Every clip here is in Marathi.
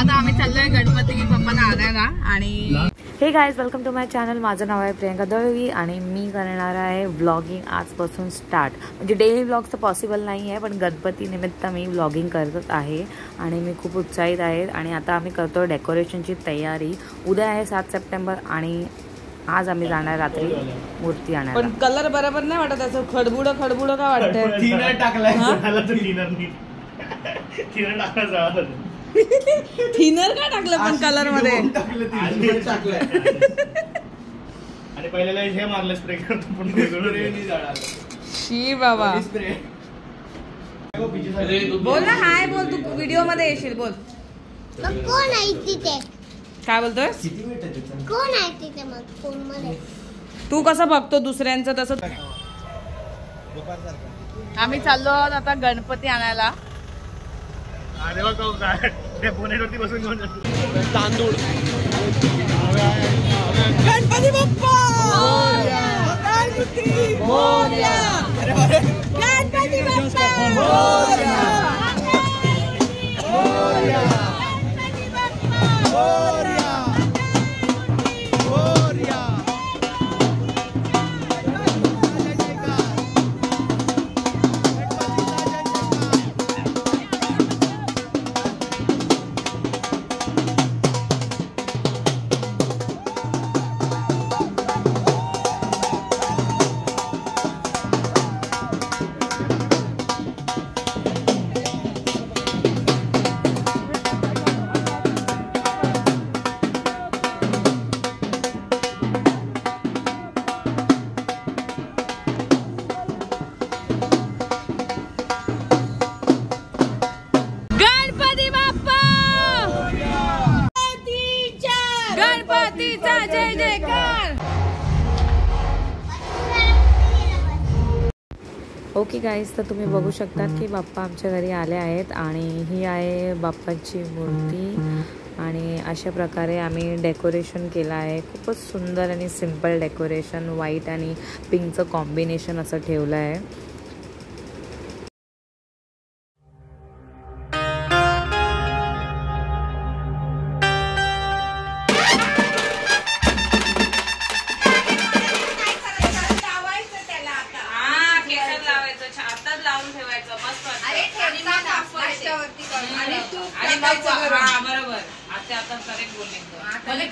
आता आम्ही चाललोय गणपती बाप्पाला आणायला आणि hey guys, welcome to my channel. माझं नाव आहे प्रियंका दळवी आणि मी करणार आहे व्लॉगिंग आजपासून स्टार्ट. म्हणजे डेली व्लॉग्स तर पॉसिबल नाही आहे, पण गणपती निमित्त मी व्लॉगिंग करत आहे आणि मी खूप उत्साहित आहे. आणि आता आम्ही करतो डेकोरेशनची तयारी. उद्या आहे 7 सप्टेंबर आणि आज आम्ही जाणार रात्री मूर्ती आणायला. पण कलर बरोबर नाही वाटत, असं खडबुडं खडबुडं का वाटतंय? थिनर टाकलाय मला तर थिनर टाकला. थिनर का टाकलं पण कलर मध्ये? आणि पहिल्याला हे मारलं स्प्रे करतो पण शी बाबा. बोल ना, हाय बोल, तू व्हिडिओ मध्ये येशील. बोल कोण आहे तिथे? काय बोलतोय? कोण आहे तिथे मग फोन मध्ये? तू कसं बघतो दुसऱ्यांचं तसं. आम्ही चाललो आता गणपती आणायला. अरे बघा काय बोनेटवरती बसून घेऊन तांदूळ. गणपती बाप्पा मोरया, गणपती मोरया, गणपती बाप्पा मोरया, मोरया, गणपती बाप्पा मोरया, मोरया. गणपतीचा जय जयकार. ओके गाईज, तर तुम्ही बघू शकतात की बाप्पा आमच्या घरी आले आहेत आणि ही आहे बाप्पाची मूर्ती. आणि अशा प्रकारे आम्ही डेकोरेशन केलं आहे. खूपच सुंदर आणि सिंपल डेकोरेशन, व्हाईट आणि पिंकचं कॉम्बिनेशन असं ठेवलं आहे.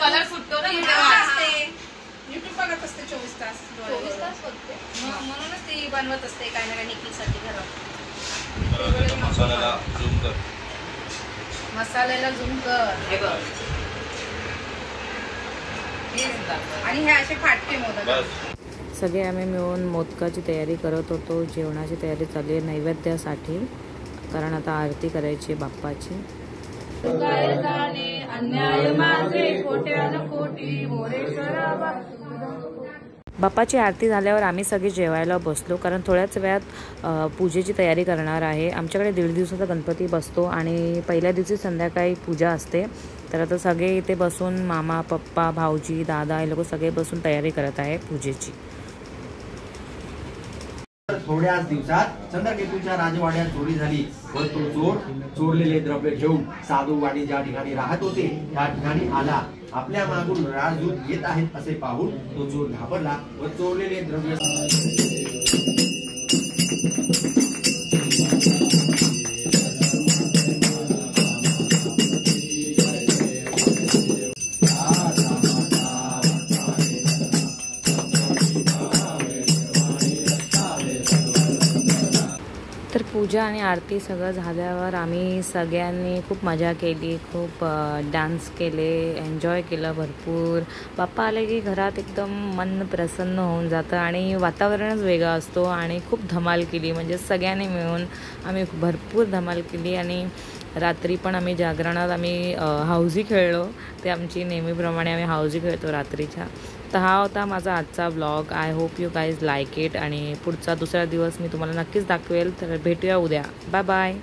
कलर फुटतो ना, युट्यूब बघत असते 24 तास बघते. म्हणूनच ती बनवत असते काय ना काय निखिलसाठी घरात. मसाल्याला झूम कर. आणि हे असे फाटके मोदक. सगळे आम्ही मिळून मोदकाची तयारी करत होतो. जेवणाची तयारी चालू आहे नैवेद्यासाठी, कारण आता आरती करायची बाप्पाची. बाप्पाची आरती झाल्यावर आम्ही सगळे जेवायला बसलो, कारण थोड्याच वेळात पूजेची तयारी करणार आहे. आमच्याकडे 1.5 दिवसाचा गणपती बसतो आणि पहिल्या दिवशी संध्याकाळी पूजा असते. तर आता सगळे इथे बसून मामा, पप्पा, भाऊजी, दादा हे लोक सगळे बसून तयारी करत आहे पूजेची. थोड्याच दिवसात चंद्रकेतूच्या राजवाड्यात चोरी झाली व तो चोर चोरलेले द्रव्य घेऊन साधूवाडी ज्या ठिकाणी राहत होते त्या ठिकाणी आला. आपल्या मागून राजदूत येत आहेत असे पाहून तो चोर घाबरला व चोरलेले द्रव्य तर पूजा आणि आरती सगळं झाल्यावर आम्ही सगळ्यांनी खूप मजा केली, खूप डान्स केले, एन्जॉय केलं भरपूर. बाप्पा आले की घरात एकदम मन प्रसन्न होऊन जातं आणि वातावरणच वेगळा असतो. आणि खूप धमाल केली, म्हणजे सगळ्यांनी मिळून आम्ही भरपूर धमाल केली. आणि रात्री पण आम्ही जागरणात आम्ही हाऊजी खेळलो. ते आमची नेहमीप्रमाणे आम्ही हाऊजी खेळतो रात्रीच्या. तर हा होता माझा आजचा vlog. I hope you guys like it. आणि पुढचा दुसरा दिवस मी तुम्हाला नक्कीच दाखवेल. तर भेटूया उद्या. Bye bye.